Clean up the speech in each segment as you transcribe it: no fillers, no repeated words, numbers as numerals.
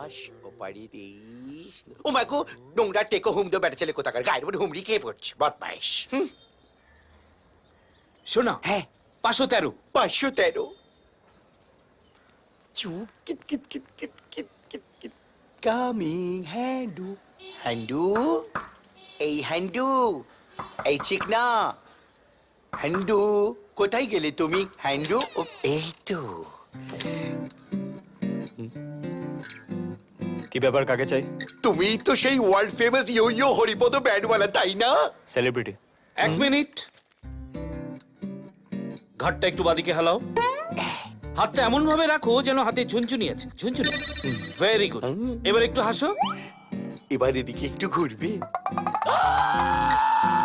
Das ওপারি this ও মাগো নোংরা টেকো হুম দো বেটা ছেলে কোথাকার গায়ের উপরে হুমড়ি খেয়ে পড়ছে বদমাইশ শোনা হ্যাঁ 513 513 চুপ কিট কিট কিট কিট কিট কিট কিট কামিং হ্যান্ডু হ্যান্ডু এই হ্যান্ডু এই চিকনা হ্যান্ডু কোথায় গেলে তুমি হ্যান্ডু এই তো কি ব্যাপার, কাকে চাই? তুমি তো সেই ওয়ার্ল্ড ফেমাস ইয়ো ইয়ো হরিপদ ব্যান্ডওয়ালা তাই না? সেলিব্রিটি। 1 মিনিট, ঘাটটা একটু বাদিকে হালাও, হাতটা এমন ভাবে রাখো যেন হাতে ঝুনঝুনি আছে। ঝুনঝুনি, ভেরি গুড। এবার একটু হাসো। এবার এদিকে একটু ঘুরবে।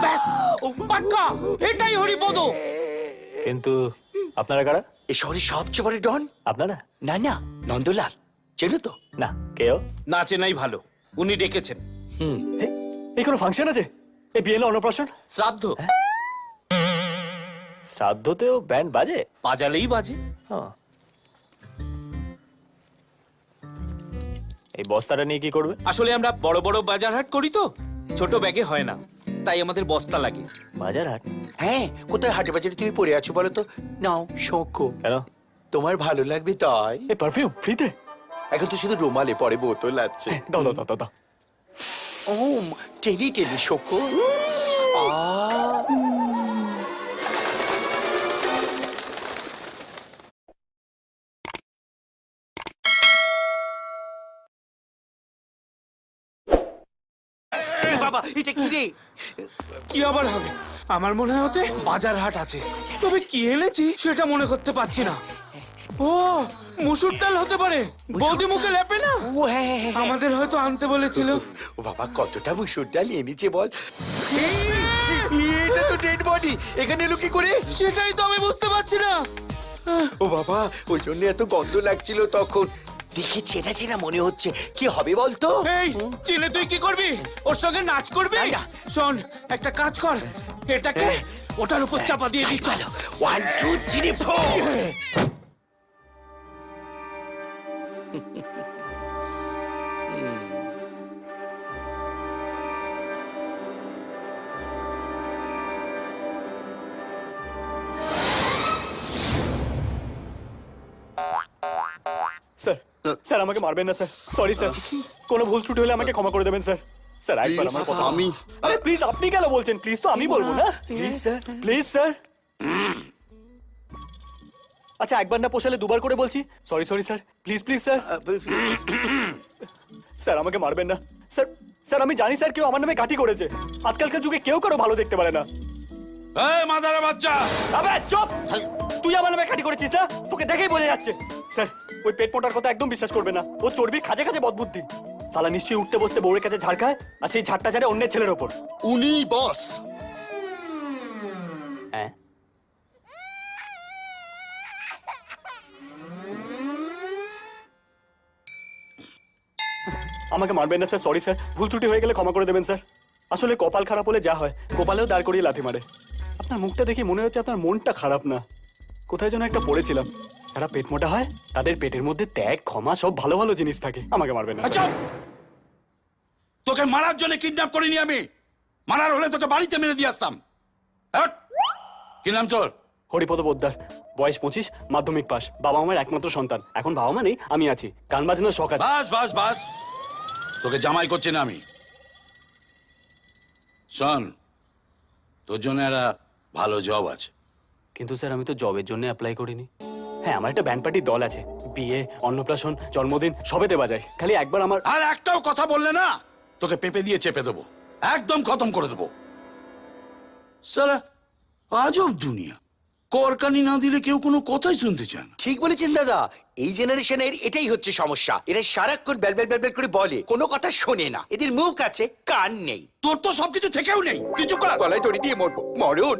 ব্যাস, পাক্কা এটাই হরিপদ। কিন্তু আপনারা কারা? এ শহরের সবচেয়ে বড় ডন। আপনারা? না না, নন্দলাল চেনো তো? না, কেউ? না চেনাই ভালো, উনি ডেকেছেন। এই কোনো ফাংশন আছে? এই বিয়ে না অন্নপ্রাশন? শ্রাদ্ধ। শ্রাদ্ধতেও ব্যান্ড বাজে? বাজালেই বাজে। এই বস্তাটা নিয়ে কি করবে? আসলে আমরা বড় বড় বাজার হাট করি তো, ছোট ব্যাগে হয় না, তাই আমাদের বস্তা লাগে। বাজার হাট? হ্যাঁ, কোথায় হাটে বাজারে তুমি পড়ে আছো বলো তো? নাও শোকো, কেন? তোমার ভালো লাগবে তাই। এই পারফিউম ফ্রিতে? এখন তো শুধু রুমালে পরে বোতল আছে। দাও দাও দাও দাও দাও। ওম টেনি টেনি শোকো। বাবা এটা কি রে? কি আবার হবে? আমার মনে হয় ওতে বাজার হাট আছে, তবে কি এনেছি সেটা মনে করতে পারছি না। ও মুসুর ডাল হতে পারে, বৌদি মুখে লেপে না? ও হ্যাঁ হ্যাঁ, হ্যাঁ। আমাদের হয়তো আনতে বলেছিল। ও বাবা কতটা মুসুর ডাল এনেছে বল। এটা তো ডেড বডি, এখানে এলো কি করে? সেটাই তো আমি বুঝতে পারছি না। ও বাবা ওই জন্য এত গন্ধ লাগছিল তখন। দেখে চেনা চেনা মনে হচ্ছে, কি হবে বলতো? এই চিলে তুই কি করবি? ওর সঙ্গে নাচ করবি? না। শোন, একটা কাজ কর, এটাকে ওটার উপর চাপা দিয়ে তাই দিচ্ছ। ভালো। 1 2 3 4 স্যার, স্যার আমাকে মারবেন না স্যার, সরি স্যার, কোনো ভুল ত্রুটি হলে আমাকে ক্ষমা করে দেবেন স্যার। স্যার একবার আমার কথা। আরে প্লিজ, আপনি কেন বলছেন? প্লিজ তো আমি বলবো না। Please sir, please sir. আচ্ছা একবার না পোষালে দুবার করে বলছি। Sorry sorry sir, please please sir. Sir আমাকে মারবেন না স্যার। স্যার আমি জানি স্যার কেউ আমার নামে কাটি করেছে। আজকালকার যুগে কেউ কারো ভালো দেখতে পারে না। এই মাদারে বাচ্চা, আবে চুপ! তুই আমার নামে কাটি করেছিস না? তোকে দেখেই বোঝা যাচ্ছে। স্যার ওই পেট মোটার কথা একদম বিশ্বাস করবে না। ও চর্বির খাঁজে খাঁজে বদবুদ্ধি। সালা নিশ্চয়ই উঠতে বসতে বউয়ের কাছে ঝাড় খায়, আর সেই ঝাড়টা ঝাড়ে অন্যের ছেলের ওপর। উনি বস। হ্যাঁ আমাকে মারবেন না স্যার, সরি স্যার, ভুল ত্রুটি হয়ে গেলে ক্ষমা করে দেবেন স্যার। আসলে কপাল খারাপ হলে যা হয়, কপালেও দাঁড় করিয়ে লাথি মারে। আপনার মুখটা দেখে মনে হচ্ছে আপনার মনটা খারাপ না। কোথায় যেন একটা পড়েছিলাম, যারা পেট মোটা হয় তাদের পেটের মধ্যে ত্যাগ, ক্ষমা সব ভালো ভালো জিনিস থাকে। আমাকে মারবেন না আচ্ছা, স্যার। তোকে মারার জন্য কিডন্যাপ করিনি আমি। মারার হলে তোকে বাড়িতে মেরে দিয়ে আসতাম। হ্যাট! কি নাম তোর? হরিপদ পোদ্দার, বয়স 25, মাধ্যমিক পাস, বাবা আমার একমাত্র সন্তান। এখন বাবা মা নেই, আমি আছি। গান বাজনার শখ আছে। বাস বাস বাস, তোকে জামাই করছি না আমি। শোন, তোর জন্য একটা ভালো জব আছে। কিন্তু স্যার আমি তো জবের জন্য অ্যাপ্লাই করিনি। হ্যাঁ আমার একটা ব্যান্ড পার্টির দল আছে, বিয়ে, অন্নপ্রাশন, জন্মদিন সবেতে বাজায়। খালি একবার আমার। আর একটাও কথা বললে না তোকে পেপে দিয়ে চেপে দেবো, একদম খতম করে দেবো। সারা আজব দুনিয়া, করকানি না দিলে কেউ কোনো কথাই শুনতে চায় না। ঠিক বলেছেন দাদা, এই জেনারেশনের এটাই হচ্ছে সমস্যা। এরা সারাক্ষণ বেল বেল বেল বেল করে বলে, কোনো কথা শোনে না। এদের মুখ আছে, কান নেই। তোর তো সবকিছু থেকেও নেই, তুই চুপ কর। গলায় দড়ি দিয়ে মরবো, মরণ।